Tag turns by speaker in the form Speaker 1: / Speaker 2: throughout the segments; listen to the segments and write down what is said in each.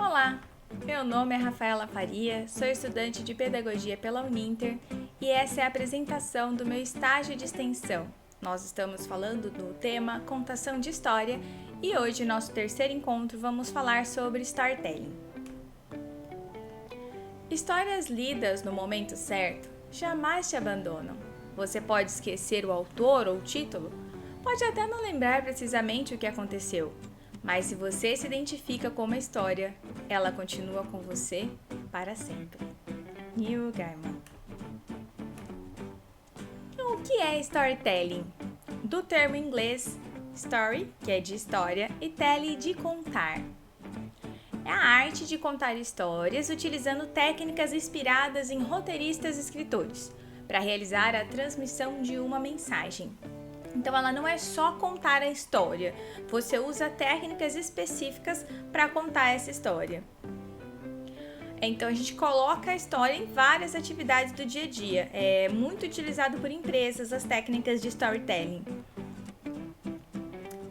Speaker 1: Olá, meu nome é Rafaela Faria, sou estudante de Pedagogia pela Uninter e essa é a apresentação do meu estágio de extensão. Nós estamos falando do tema Contação de História e hoje, nosso terceiro encontro, vamos falar sobre storytelling. Histórias lidas no momento certo jamais te abandonam. Você pode esquecer o autor ou o título, pode até não lembrar precisamente o que aconteceu, mas se você se identifica com uma história, ela continua com você para sempre. Neil Gaiman. Então, o que é storytelling? Do termo inglês story, que é de história, e telling, de contar. É a arte de contar histórias utilizando técnicas inspiradas em roteiristas e escritores para realizar a transmissão de uma mensagem. Então, ela não é só contar a história, você usa técnicas específicas para contar essa história. Então, a gente coloca a história em várias atividades do dia a dia. É muito utilizado por empresas as técnicas de storytelling.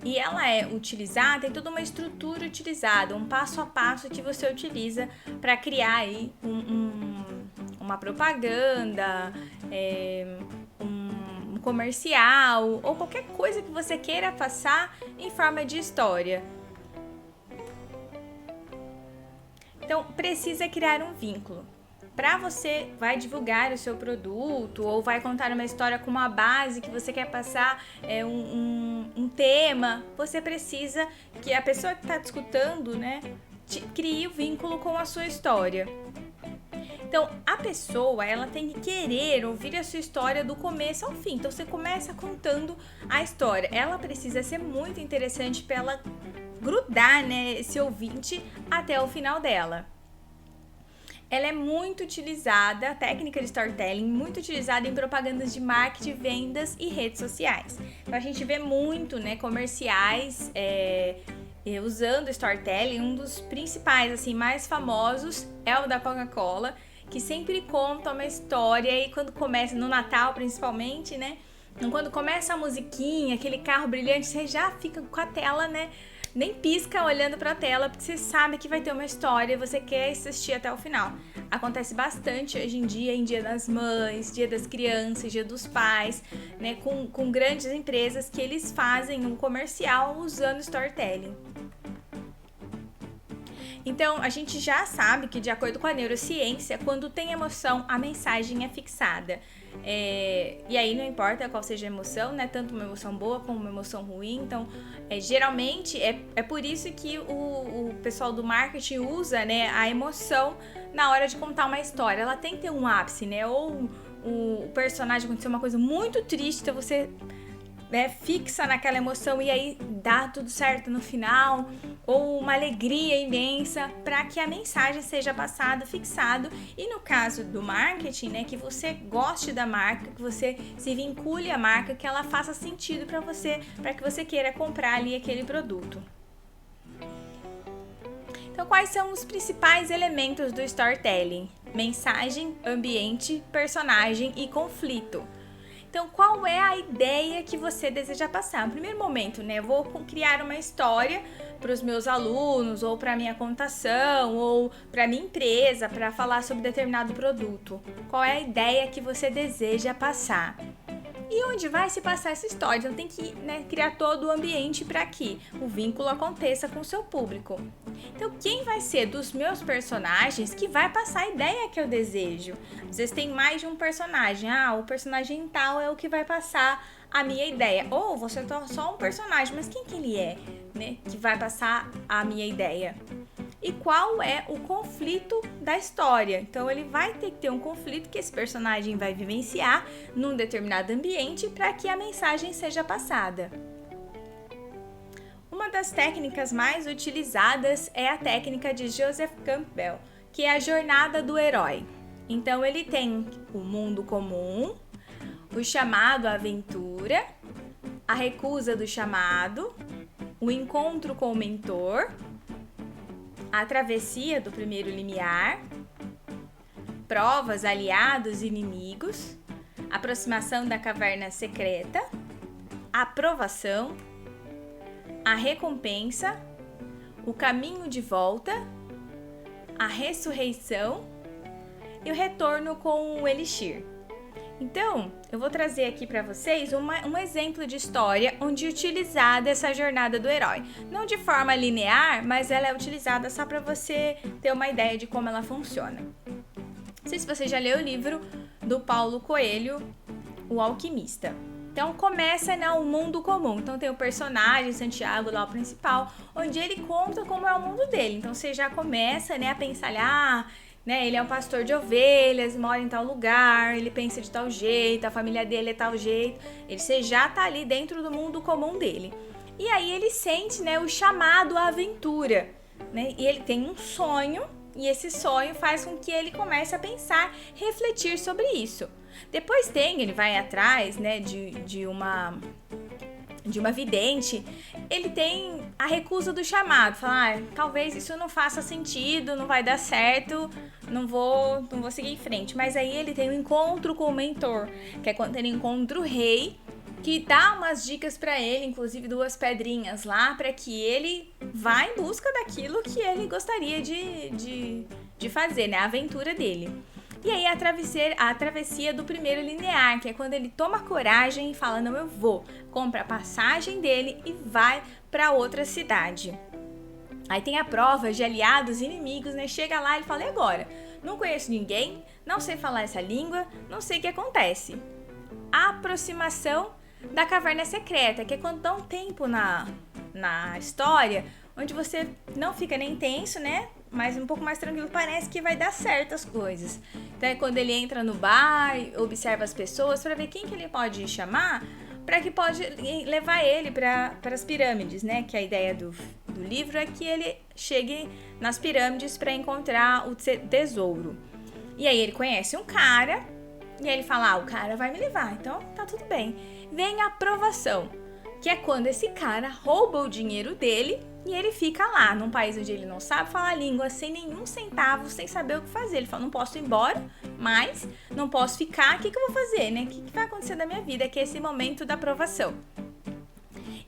Speaker 1: E ela é utilizada, tem toda uma estrutura utilizada, um passo a passo que você utiliza para criar aí uma propaganda, um comercial ou qualquer coisa que você queira passar em forma de história. Então, precisa criar um vínculo. Para você vai divulgar o seu produto ou vai contar uma história com uma base que você quer passar um tema, você precisa que a pessoa que está te escutando, crie o vínculo com a sua história. Então, a pessoa, ela tem que querer ouvir a sua história do começo ao fim. Então, você começa contando a história. Ela precisa ser muito interessante para ela grudar, esse ouvinte até o final dela. Ela é muito utilizada, a técnica de storytelling, muito utilizada em propagandas de marketing, vendas e redes sociais. Então, a gente vê muito, comerciais usando storytelling. Um dos principais, assim, mais famosos é o da Coca-Cola, que sempre conta uma história e quando começa, no Natal principalmente, quando começa a musiquinha, aquele carro brilhante, você já fica com a tela, nem pisca olhando para a tela, porque você sabe que vai ter uma história e você quer assistir até o final. Acontece bastante hoje em dia, em Dia das Mães, Dia das Crianças, Dia dos Pais, com grandes empresas que eles fazem um comercial usando storytelling. Então, a gente já sabe que, de acordo com a neurociência, quando tem emoção, a mensagem é fixada. E aí não importa qual seja a emoção, tanto uma emoção boa como uma emoção ruim. Então, geralmente, é por isso que o pessoal do marketing usa, a emoção na hora de contar uma história. Ela tem que ter um ápice, ou o personagem aconteceu uma coisa muito triste, então você fixa naquela emoção e aí dá tudo certo no final, ou uma alegria imensa para que a mensagem seja passada, fixado. E no caso do marketing, que você goste da marca, que você se vincule à marca, que ela faça sentido para você, para que você queira comprar ali aquele produto. Então, quais são os principais elementos do storytelling? Mensagem, ambiente, personagem e conflito. Então, qual é a ideia que você deseja passar? No primeiro momento, eu vou criar uma história para os meus alunos, ou para a minha contação, ou para a minha empresa, para falar sobre determinado produto. Qual é a ideia que você deseja passar? E onde vai se passar essa história? Então, tem que criar todo o ambiente para que o vínculo aconteça com o seu público. Então, quem vai ser dos meus personagens que vai passar a ideia que eu desejo? Às vezes tem mais de um personagem. O personagem tal é o que vai passar a minha ideia. Ou você tá só um personagem, mas quem que ele é, que vai passar a minha ideia? E qual é o conflito da história? Então, ele vai ter que ter um conflito que esse personagem vai vivenciar num determinado ambiente para que a mensagem seja passada. Uma das técnicas mais utilizadas é a técnica de Joseph Campbell, que é a jornada do herói. Então, ele tem o mundo comum, o chamado à aventura, a recusa do chamado, o encontro com o mentor, a travessia do primeiro limiar, provas, aliados e inimigos, aproximação da caverna secreta, aprovação, a recompensa, o caminho de volta a ressurreição e o retorno com o elixir. Então, eu vou trazer aqui para vocês um exemplo de história onde é utilizada essa jornada do herói. Não de forma linear, mas ela é utilizada só para você ter uma ideia de como ela funciona. Não sei se você já leu o livro do Paulo Coelho, O Alquimista. Então começa, né, o mundo comum. Então tem o personagem, Santiago, lá o principal, onde ele conta como é o mundo dele. Então você já começa, né, a pensar, né, ele é um pastor de ovelhas, mora em tal lugar, ele pensa de tal jeito, a família dele é tal jeito. Você já tá ali dentro do mundo comum dele. E aí ele sente, né, o chamado à aventura, né? E ele tem um sonho, e esse sonho faz com que ele comece a pensar, refletir sobre isso. Depois ele vai atrás, né, de uma vidente. Ele tem a recusa do chamado, fala, talvez isso não faça sentido, não vai dar certo, não vou seguir em frente. Mas aí ele tem um encontro com o mentor, que é quando ele encontra o rei, que dá umas dicas pra ele, inclusive 2 pedrinhas lá, pra que ele vá em busca daquilo que ele gostaria de fazer, né, a aventura dele. E aí a travessia do primeiro linear, que é quando ele toma coragem e fala, não, eu vou, compra a passagem dele e vai para outra cidade. Aí tem a prova de aliados e inimigos, né? Chega lá e ele fala, e agora? Não conheço ninguém, não sei falar essa língua, não sei o que acontece. A aproximação da caverna secreta, que é quando dá um tempo na história, onde você não fica nem tenso, né? Mas um pouco mais tranquilo, parece que vai dar certo as coisas. Então é quando ele entra no bar, observa as pessoas para ver quem que ele pode chamar, para que pode levar ele para as pirâmides, né? Que a ideia do livro é que ele chegue nas pirâmides para encontrar o tesouro. E aí ele conhece um cara, e aí ele fala, o cara vai me levar, então tá tudo bem. Vem a aprovação, que é quando esse cara rouba o dinheiro dele e ele fica lá, num país onde ele não sabe falar a língua, sem nenhum centavo, sem saber o que fazer. Ele fala, não posso ir embora, mas não posso ficar, o que eu vou fazer, né? O que vai acontecer na minha vida? Que é esse momento da aprovação.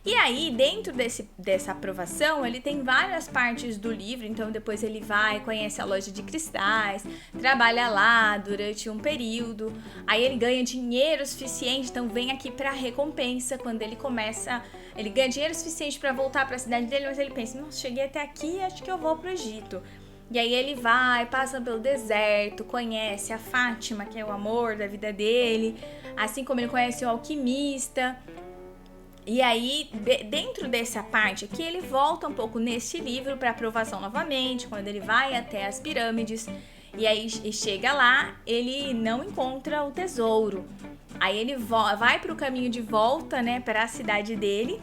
Speaker 1: E aí, dentro dessa aprovação, ele tem várias partes do livro, então depois ele vai, conhece a loja de cristais, trabalha lá durante um período, aí ele ganha dinheiro suficiente, então vem aqui pra recompensa, quando ele começa, ele ganha dinheiro suficiente pra voltar pra cidade dele, mas ele pensa, nossa, cheguei até aqui, acho que eu vou pro Egito. E aí ele vai, passa pelo deserto, conhece a Fátima, que é o amor da vida dele, assim como ele conhece o alquimista. E aí, dentro dessa parte aqui, ele volta um pouco nesse livro para aprovação novamente, quando ele vai até as pirâmides. E aí chega lá, ele não encontra o tesouro. Aí ele vai para o caminho de volta, né, para a cidade dele.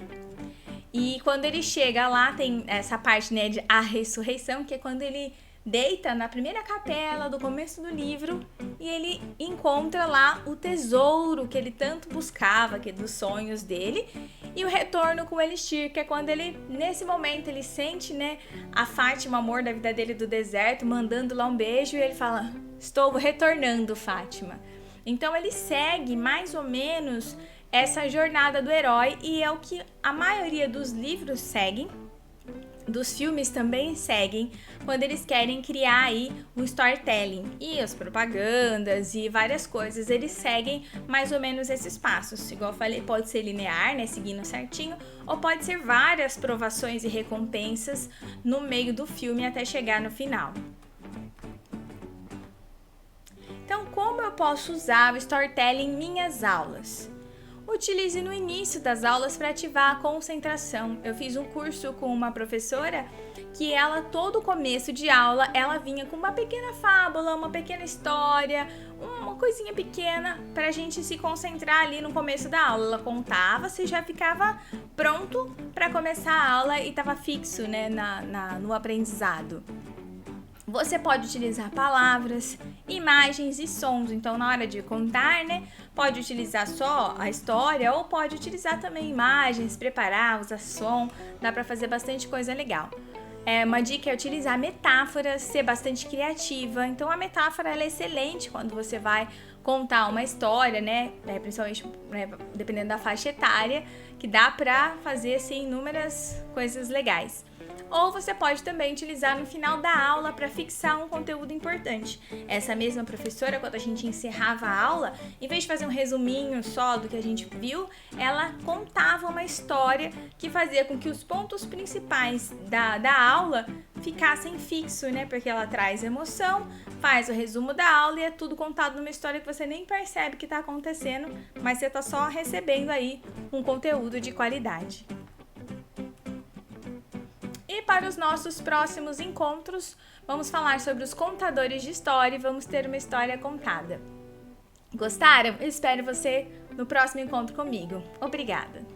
Speaker 1: E quando ele chega lá, tem essa parte, né, de a ressurreição, que é quando ele deita na primeira capela do começo do livro e ele encontra lá o tesouro que ele tanto buscava, que é dos sonhos dele, e o retorno com o elixir, que é quando ele, nesse momento, ele sente, né, a Fátima, o amor da vida dele do deserto, mandando lá um beijo, e ele fala, estou retornando, Fátima. Então ele segue mais ou menos essa jornada do herói, e é o que a maioria dos livros seguem, dos filmes também seguem, quando eles querem criar aí um storytelling. E as propagandas e várias coisas, eles seguem mais ou menos esses passos. Igual eu falei, pode ser linear, né, seguindo certinho, ou pode ser várias provações e recompensas no meio do filme até chegar no final. Então, como eu posso usar o storytelling em minhas aulas? Utilize no início das aulas para ativar a concentração. Eu fiz um curso com uma professora que ela, todo começo de aula, ela vinha com uma pequena fábula, uma pequena história, uma coisinha pequena para a gente se concentrar ali no começo da aula. Ela contava, você já ficava pronto para começar a aula e estava fixo, né, no aprendizado. Você pode utilizar palavras, imagens e sons. Então, na hora de contar, né, pode utilizar só a história ou pode utilizar também imagens, preparar, usar som. Dá para fazer bastante coisa legal. Uma dica é utilizar metáforas, ser bastante criativa. Então, a metáfora ela é excelente quando você vai contar uma história, né, principalmente dependendo da faixa etária, que dá para fazer assim inúmeras coisas legais. Ou você pode também utilizar no final da aula para fixar um conteúdo importante. Essa mesma professora, quando a gente encerrava a aula, em vez de fazer um resuminho só do que a gente viu, ela contava uma história que fazia com que os pontos principais da aula ficassem fixos, né? Porque ela traz emoção, faz o resumo da aula e é tudo contado numa história que você nem percebe que está acontecendo, mas você está só recebendo aí um conteúdo de qualidade. E para os nossos próximos encontros, vamos falar sobre os contadores de história e vamos ter uma história contada. Gostaram? Eu espero você no próximo encontro comigo. Obrigada!